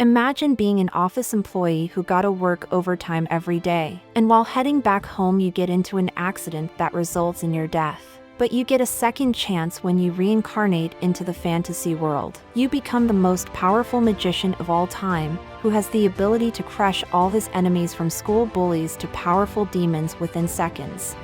Imagine being an office employee who gotta work overtime every day, and while heading back home you get into an accident that results in your death. But you get a second chance when you reincarnate into the fantasy world. You become the most powerful magician of all time, who has the ability to crush all his enemies from school bullies to powerful demons within seconds.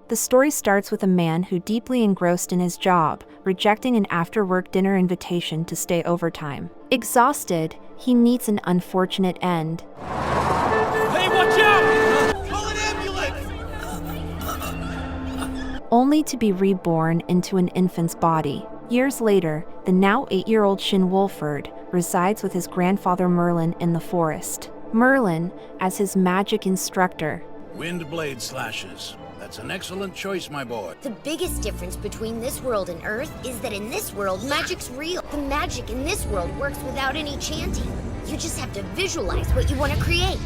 The story starts with a man who, deeply engrossed in his job, rejecting an after-work dinner invitation to stay overtime. Exhausted, he meets an unfortunate end. Hey, watch out! Call an ambulance! Only to be reborn into an infant's body. Years later, the now 8-year-old Shin Wolford resides with his grandfather Merlin in the forest. Merlin, as his magic instructor. Wind blade slashes. That's an excellent choice, my boy. The biggest difference between this world and Earth is that in this world, magic's real. The magic in this world works without any chanting. You just have to visualize what you want to create.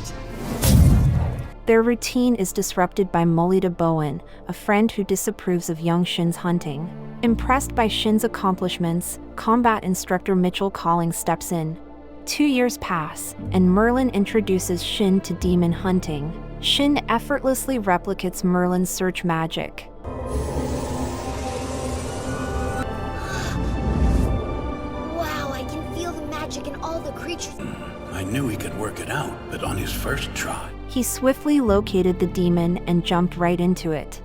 Their routine is disrupted by Molita Bowen, a friend who disapproves of young Shin's hunting. Impressed by Shin's accomplishments, combat instructor Mitchell Calling steps in. 2 years pass, and Merlin introduces Shin to demon hunting. Shin effortlessly replicates Merlin's search magic. Wow, I can feel the magic in all the creatures. I knew he could work it out, but on his first try. He swiftly located the demon and jumped right into it.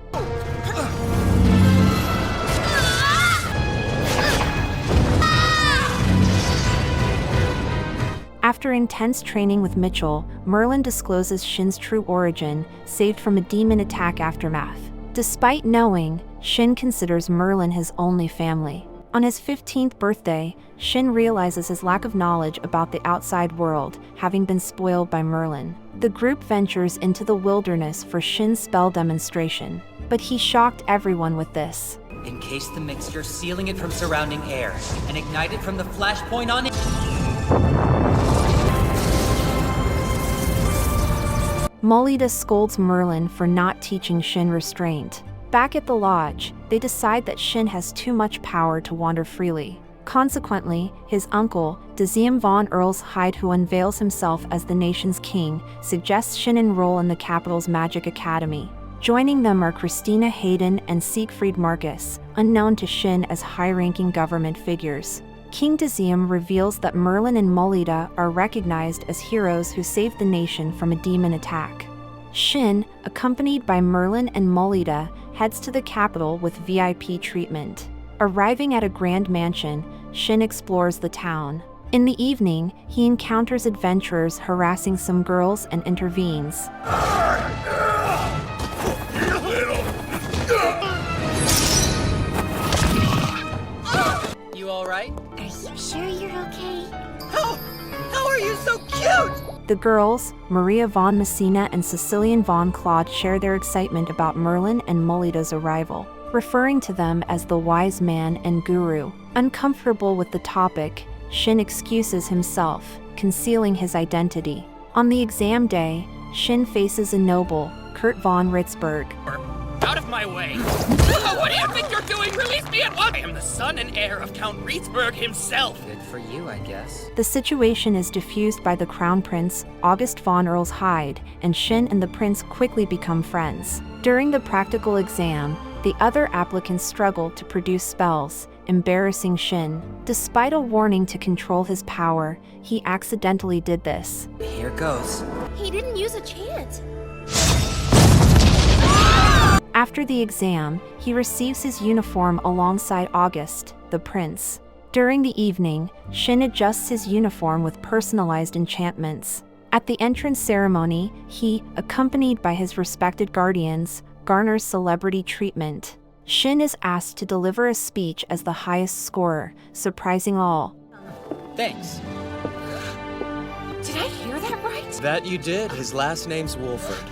After intense training with Mitchell, Merlin discloses Shin's true origin, saved from a demon attack aftermath. Despite knowing, Shin considers Merlin his only family. On his 15th birthday, Shin realizes his lack of knowledge about the outside world, having been spoiled by Merlin. The group ventures into the wilderness for Shin's spell demonstration, but he shocked everyone with this. Encase the mixture, sealing it from surrounding air, and ignite it from the flashpoint on it. Molita scolds Merlin for not teaching Shin restraint. Back at the lodge, they decide that Shin has too much power to wander freely. Consequently, his uncle, Desium von Earlshyde, who unveils himself as the nation's king, suggests Shin enroll in the capital's magic academy. Joining them are Christina Hayden and Siegfried Marcus, unknown to Shin as high-ranking government figures. King Desium reveals that Merlin and Molita are recognized as heroes who saved the nation from a demon attack. Shin, accompanied by Merlin and Molita, heads to the capital with VIP treatment. Arriving at a grand mansion, Shin explores the town. In the evening, he encounters adventurers harassing some girls and intervenes. You all right? Are you sure you're okay? How are you so cute? The girls, Maria von Messina and Cecilian von Claude, share their excitement about Merlin and Molita's arrival, referring to them as the wise man and guru. Uncomfortable with the topic, Shin excuses himself, concealing his identity. On the exam day, Shin faces a noble, Kurt von Ritzberg. Out of my way! What do you think you're doing? Release me at once! I am the son and heir of Count Ritzberg himself! Good for you, I guess. The situation is diffused by the Crown Prince, August von Earlshyde, and Shin and the prince quickly become friends. During the practical exam, the other applicants struggle to produce spells, embarrassing Shin. Despite a warning to control his power, he accidentally did this. Here goes. He didn't use a chant. After the exam, he receives his uniform alongside August, the prince. During the evening, Shin adjusts his uniform with personalized enchantments. At the entrance ceremony, he, accompanied by his respected guardians, garners celebrity treatment. Shin is asked to deliver a speech as the highest scorer, surprising all. Thanks. Did I hear that right? That you did. His last name's Wolford.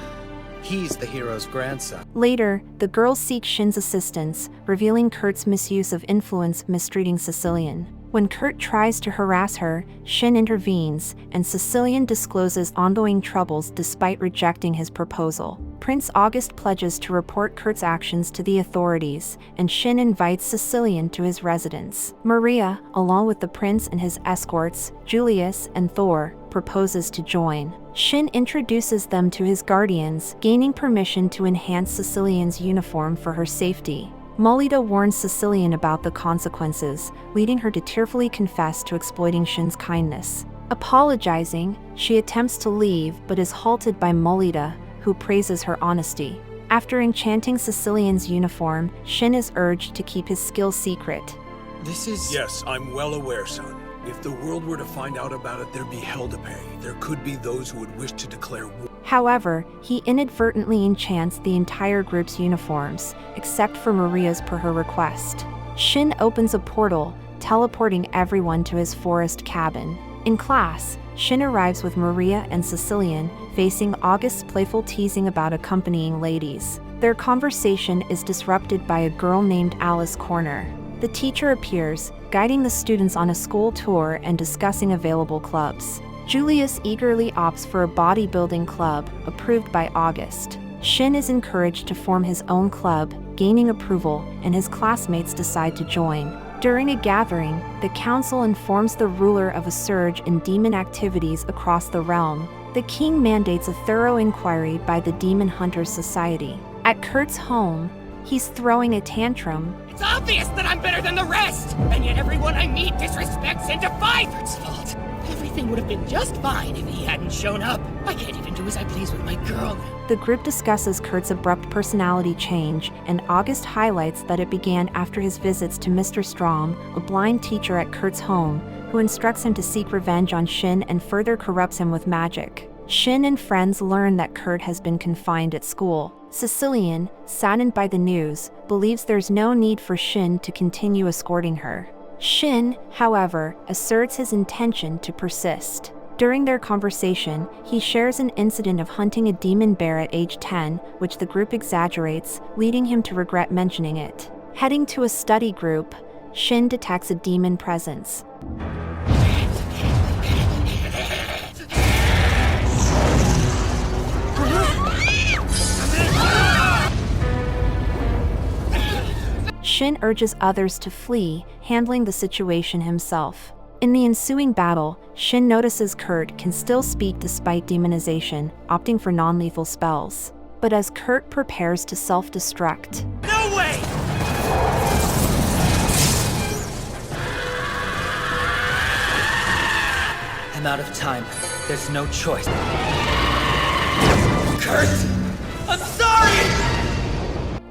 He's the hero's grandson. Later, the girls seek Shin's assistance, revealing Kurt's misuse of influence mistreating Cecilian. When Kurt tries to harass her, Shin intervenes, and Cecilian discloses ongoing troubles despite rejecting his proposal. Prince August pledges to report Kurt's actions to the authorities, and Shin invites Sicilian to his residence. Maria, along with the prince and his escorts, Julius and Thor, proposes to join. Shin introduces them to his guardians, gaining permission to enhance Sicilian's uniform for her safety. Molida warns Sicilian about the consequences, leading her to tearfully confess to exploiting Shin's kindness. Apologizing, she attempts to leave but is halted by Molida, who praises her honesty. After enchanting Sicilian's uniform, Shin is urged to keep his skill secret. This is... Yes, I'm well aware, son. If the world were to find out about it, there'd be hell to pay. There could be those who would wish to declare war. However, he inadvertently enchants the entire group's uniforms, except for Maria's per her request. Shin opens a portal, teleporting everyone to his forest cabin. In class, Shin arrives with Maria and Sicilian, facing August's playful teasing about accompanying ladies. Their conversation is disrupted by a girl named Alice Corner. The teacher appears, guiding the students on a school tour and discussing available clubs. Julius eagerly opts for a bodybuilding club, approved by August. Shin is encouraged to form his own club, gaining approval, and his classmates decide to join. During a gathering, the council informs the ruler of a surge in demon activities across the realm. The king mandates a thorough inquiry by the Demon Hunters Society. At Kurt's home, he's throwing a tantrum. It's obvious that I'm better than the rest! And yet everyone I meet disrespects and defies Kurt's fault. Everything would have been just fine if he hadn't shown up. I can't even do as I please with my girl now. The group discusses Kurt's abrupt personality change, and August highlights that it began after his visits to Mr. Strom, a blind teacher at Kurt's home, who instructs him to seek revenge on Shin and further corrupts him with magic. Shin and friends learn that Kurt has been confined at school. Sicilian, saddened by the news, believes there's no need for Shin to continue escorting her. Shin, however, asserts his intention to persist. During their conversation, he shares an incident of hunting a demon bear at age 10, which the group exaggerates, leading him to regret mentioning it. Heading to a study group, Shin detects a demon presence. Shin urges others to flee, handling the situation himself. In the ensuing battle, Shin notices Kurt can still speak despite demonization, opting for non-lethal spells. But as Kurt prepares to self-destruct, No way! I'm out of time. There's no choice. Kurt! I'm sorry!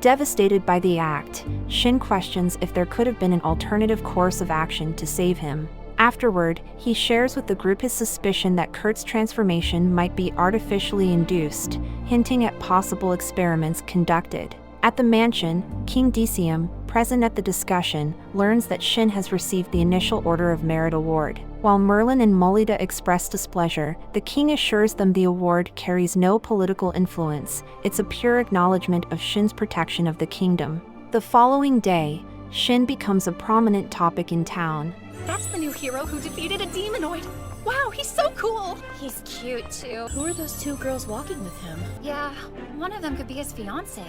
devastated by the act, Shin questions if there could have been an alternative course of action to save him. Afterward, he shares with the group his suspicion that Kurt's transformation might be artificially induced, hinting at possible experiments conducted. At the mansion, King Decium, present at the discussion, learns that Shin has received the initial Order of Merit award. While Merlin and Molida express displeasure, the king assures them the award carries no political influence. It's a pure acknowledgement of Shin's protection of the kingdom. The following day, Shin becomes a prominent topic in town. That's the new hero who defeated a demonoid. Wow, he's so cool. He's cute too. Who are those two girls walking with him? Yeah, one of them could be his fiancée.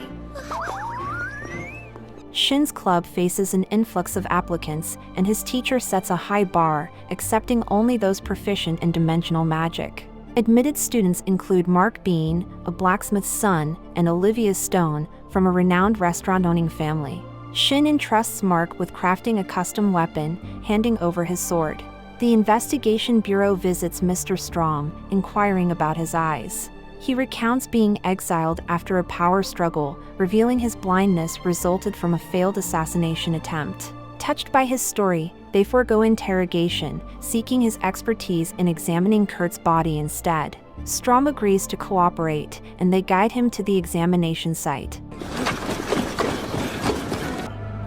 Shin's club faces an influx of applicants, and his teacher sets a high bar, accepting only those proficient in dimensional magic. Admitted students include Mark Bean, a blacksmith's son, and Olivia Stone, from a renowned restaurant-owning family. Shin entrusts Mark with crafting a custom weapon, handing over his sword. The Investigation Bureau visits Mr. Strom, inquiring about his eyes. He recounts being exiled after a power struggle, revealing his blindness resulted from a failed assassination attempt. Touched by his story, they forego interrogation, seeking his expertise in examining Kurt's body instead. Strom agrees to cooperate, and they guide him to the examination site.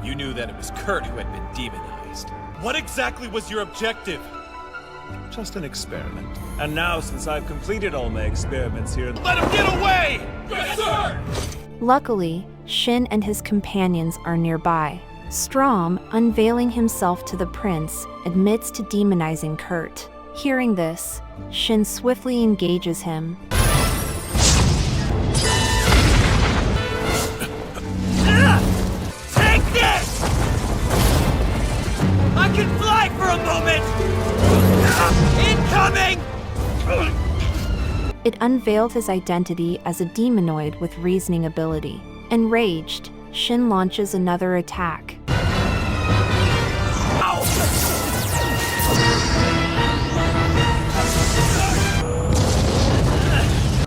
You knew that it was Kurt who had been demonized. What exactly was your objective? Just an experiment. And now, since I've completed all my experiments here, let him get away! Yes, sir! Luckily, Shin and his companions are nearby. Strom, unveiling himself to the prince, admits to demonizing Kurt. Hearing this, Shin swiftly engages him. I can fly for a moment! Incoming! It unveiled his identity as a demonoid with reasoning ability. Enraged, Shin launches another attack.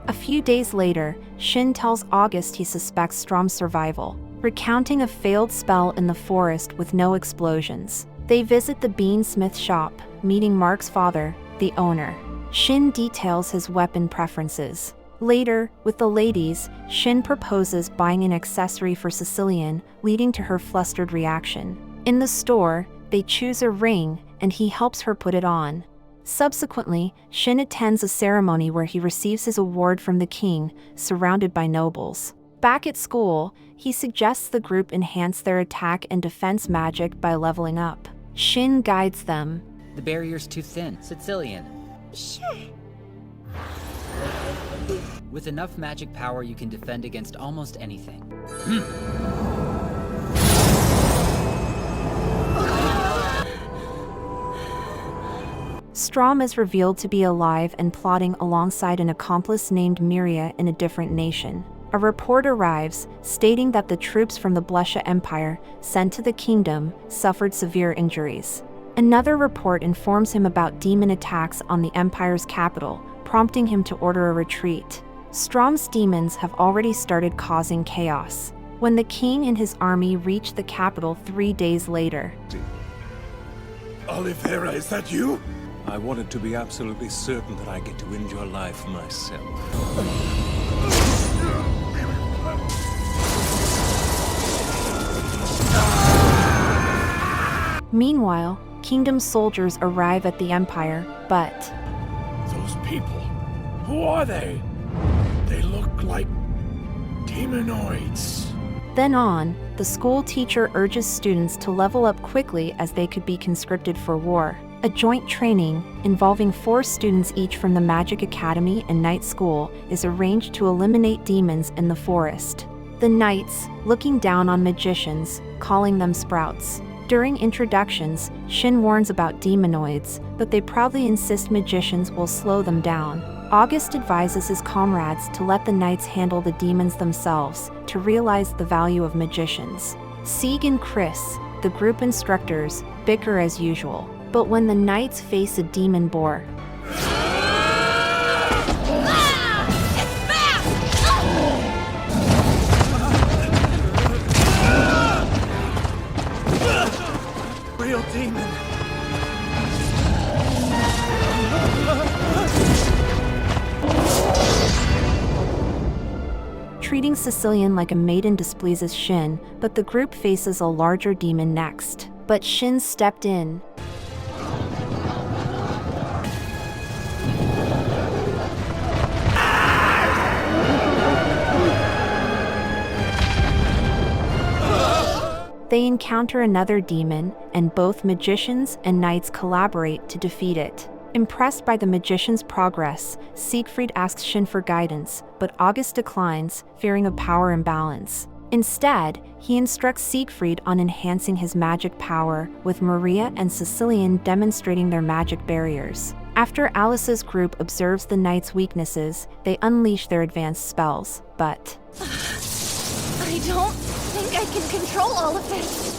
A few days later, Shin tells August he suspects Strom's survival, recounting a failed spell in the forest with no explosions. They visit the beansmith shop, meeting Mark's father, the owner. Shin details his weapon preferences. Later, with the ladies, Shin proposes buying an accessory for Sicilian, leading to her flustered reaction. In the store, they choose a ring, and he helps her put it on. Subsequently, Shin attends a ceremony where he receives his award from the king, surrounded by nobles. Back at school, he suggests the group enhance their attack and defense magic by leveling up. Shin guides them. The barrier's too thin. Sicilian. Sure. With enough magic power, you can defend against almost anything. Strom is revealed to be alive and plotting alongside an accomplice named Miria in a different nation. A report arrives, stating that the troops from the Blusha Empire, sent to the kingdom, suffered severe injuries. Another report informs him about demon attacks on the Empire's capital, prompting him to order a retreat. Strom's demons have already started causing chaos. When the king and his army reach the capital 3 days later. Oliveira, is that you? I wanted to be absolutely certain that I get to end your life myself. Meanwhile, kingdom soldiers arrive at the Empire, but Those people, who are they? They look like demonoids. then on, the school teacher urges students to level up quickly as they could be conscripted for war. A joint training, involving 4 students each from the Magic Academy and Night School, is arranged to eliminate demons in the forest. The knights, looking down on magicians, calling them sprouts. During introductions, Shin warns about demonoids, but they proudly insist magicians will slow them down. August advises his comrades to let the knights handle the demons themselves, to realize the value of magicians. Sieg and Chris, the group instructors, bicker as usual. But when the knights face a demon boar, Real demon. treating Sicilian like a maiden displeases Shin, but the group faces a larger demon next. But Shin stepped in. They encounter another demon, and both magicians and knights collaborate to defeat it. Impressed by the magician's progress, Siegfried asks Shin for guidance, but August declines, fearing a power imbalance. Instead, he instructs Siegfried on enhancing his magic power, with Maria and Sicilian demonstrating their magic barriers. After Alice's group observes the knights' weaknesses, they unleash their advanced spells, but I don't think I can control all of this.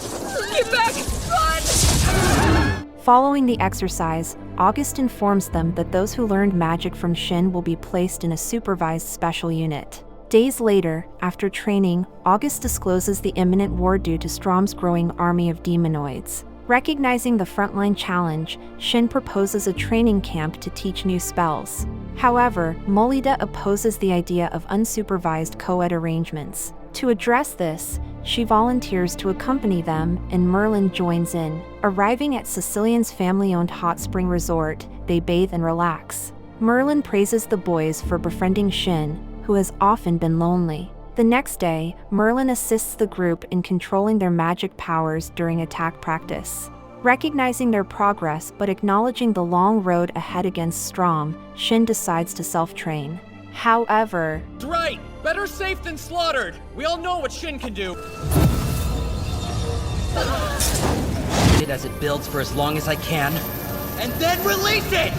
Get back! Run! following the exercise, August informs them that those who learned magic from Shin will be placed in a supervised special unit. Days later, after training, August discloses the imminent war due to Strom's growing army of demonoids. Recognizing the frontline challenge, Shin proposes a training camp to teach new spells. However, Molida opposes the idea of unsupervised co-ed arrangements. To address this, she volunteers to accompany them, and Merlin joins in. Arriving at Sicilian's family-owned hot spring resort, they bathe and relax. Merlin praises the boys for befriending Shin, who has often been lonely. The next day, Merlin assists the group in controlling their magic powers during attack practice. Recognizing their progress but acknowledging the long road ahead against Strom, Shin decides to self-train. However, Right! Better safe than slaughtered! We all know what Shin can do! it as it builds for as long as I can, and then release it!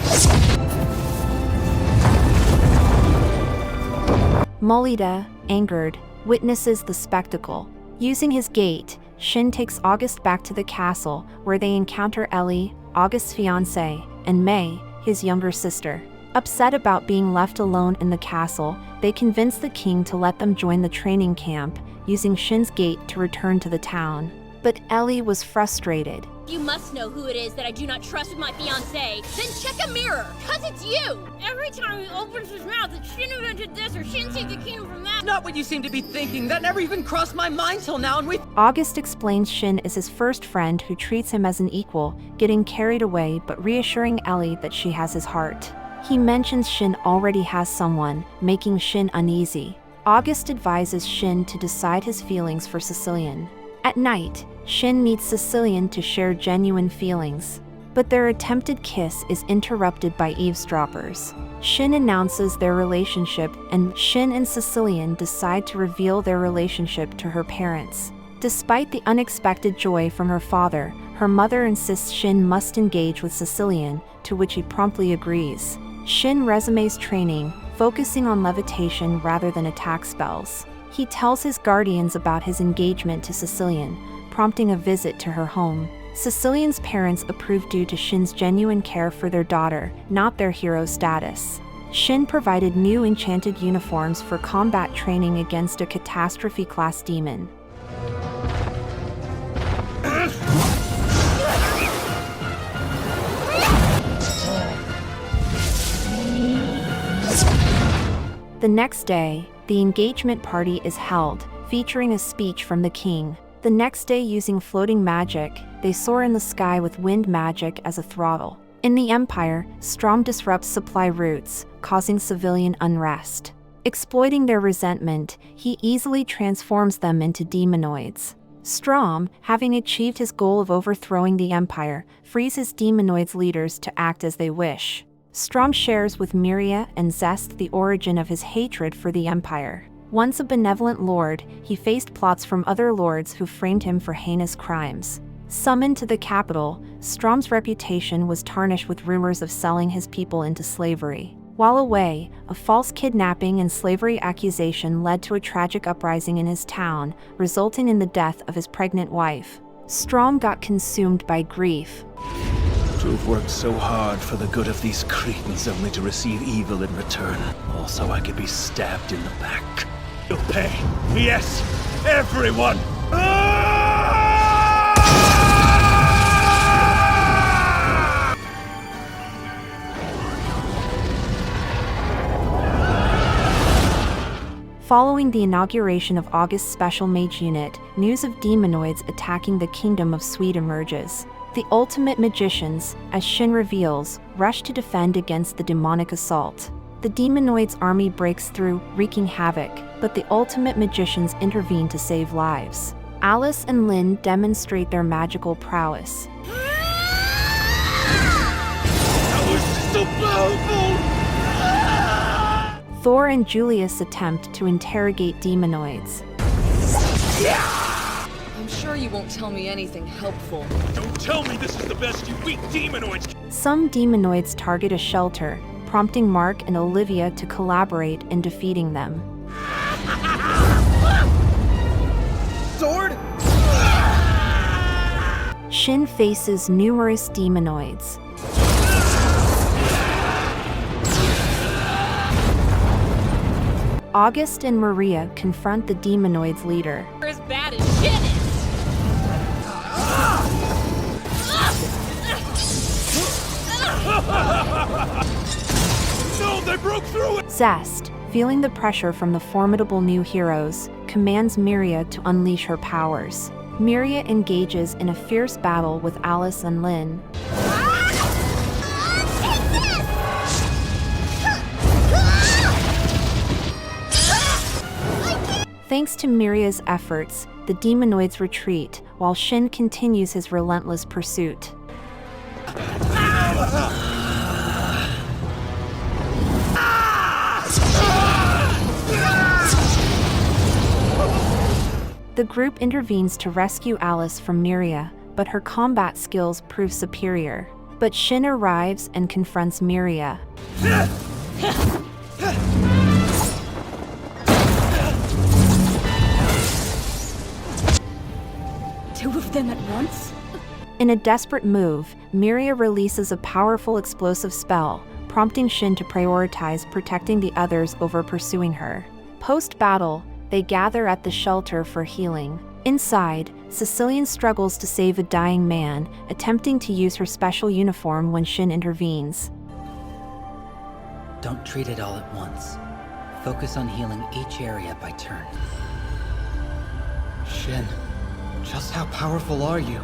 Molida, angered, witnesses the spectacle. Using his gate, Shin takes August back to the castle, where they encounter Ellie, August's fiancée, and May, his younger sister. Upset about being left alone in the castle, they convince the king to let them join the training camp, using Shin's gate to return to the town. But Ellie was frustrated. You must know who it is that I do not trust with my fiancé. Then check a mirror, cause it's you! Every time he opens his mouth, it's Shin invented this or Shin take the kingdom from that. Not what you seem to be thinking. That never even crossed my mind till now, and we... August explains Shin is his first friend who treats him as an equal, getting carried away but reassuring Ellie that she has his heart. He mentions Shin already has someone, making Shin uneasy. August advises Shin to decide his feelings for Sicilian. At night, Shin meets Sicilian to share genuine feelings. But their attempted kiss is interrupted by eavesdroppers. Shin announces their relationship, and Shin and Sicilian decide to reveal their relationship to her parents. Despite the unexpected joy from her father, her mother insists Shin must engage with Sicilian, to which he promptly agrees. Shin resumes training, focusing on levitation rather than attack spells. He tells his guardians about his engagement to Sicilian, prompting a visit to her home. Sicilian's parents approve due to Shin's genuine care for their daughter, not their hero status. Shin provided new enchanted uniforms for combat training against a catastrophe-class demon. The next day, the engagement party is held, featuring a speech from the king. The next day, using floating magic, they soar in the sky with wind magic as a throttle. In the Empire, Strom disrupts supply routes, causing civilian unrest. Exploiting their resentment, he easily transforms them into demonoids. Strom, having achieved his goal of overthrowing the Empire, frees his demonoids' leaders to act as they wish. Strom shares with Miria and Zest the origin of his hatred for the Empire. Once a benevolent lord, he faced plots from other lords who framed him for heinous crimes. Summoned to the capital, Strom's reputation was tarnished with rumors of selling his people into slavery. While away, a false kidnapping and slavery accusation led to a tragic uprising in his town, resulting in the death of his pregnant wife. Strom got consumed by grief. To have worked so hard for the good of these Cretans only to receive evil in return. Also, I could be stabbed in the back. You'll pay. Yes, everyone! Following the inauguration of August's Special Mage Unit, news of demonoids attacking the Kingdom of Swede emerges. The ultimate magicians, as Shin reveals, rush to defend against the demonic assault. The demonoids' army breaks through, wreaking havoc, but the ultimate magicians intervene to save lives. Alice and Lynn demonstrate their magical prowess. That was so powerful! Thor and Julius attempt to interrogate demonoids. I'm sure you won't tell me anything helpful. Don't tell me this is the best, you weak demonoids! Some demonoids target a shelter, prompting Mark and Olivia to collaborate in defeating them. Sword? Shin faces numerous demonoids. August and Maria confront the demonoids' leader. You're as bad as Shin is! No, they broke through it! Zest, feeling the pressure from the formidable new heroes, commands Miria to unleash her powers. Miria engages in a fierce battle with Alice and Lynn. Thanks to Miria's efforts, the demonoids retreat, while Shin continues his relentless pursuit. The group intervenes to rescue Alice from Miria, but her combat skills prove superior. But Shin arrives and confronts Miria. Two of them at once? In a desperate move, Miria releases a powerful explosive spell, prompting Shin to prioritize protecting the others over pursuing her. Post-battle, they gather at the shelter for healing. Inside, Sicilian struggles to save a dying man, attempting to use her special uniform when Shin intervenes. Don't treat it all at once. Focus on healing each area by turn. Shin, just how powerful are you?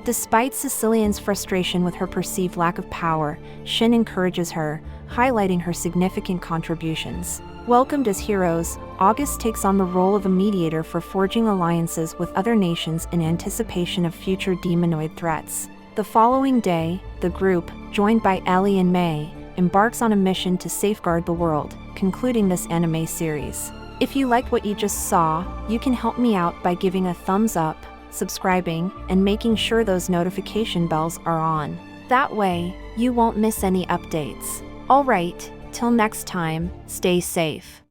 Despite Sicilian's frustration with her perceived lack of power, Shin encourages her, highlighting her significant contributions. Welcomed as heroes, August takes on the role of a mediator for forging alliances with other nations in anticipation of future demonoid threats. The following day, the group, joined by Ellie and May, embarks on a mission to safeguard the world, concluding this anime series. If you liked what you just saw, you can help me out by giving a thumbs up, subscribing, and making sure those notification bells are on. That way, you won't miss any updates. Alright, till next time, stay safe.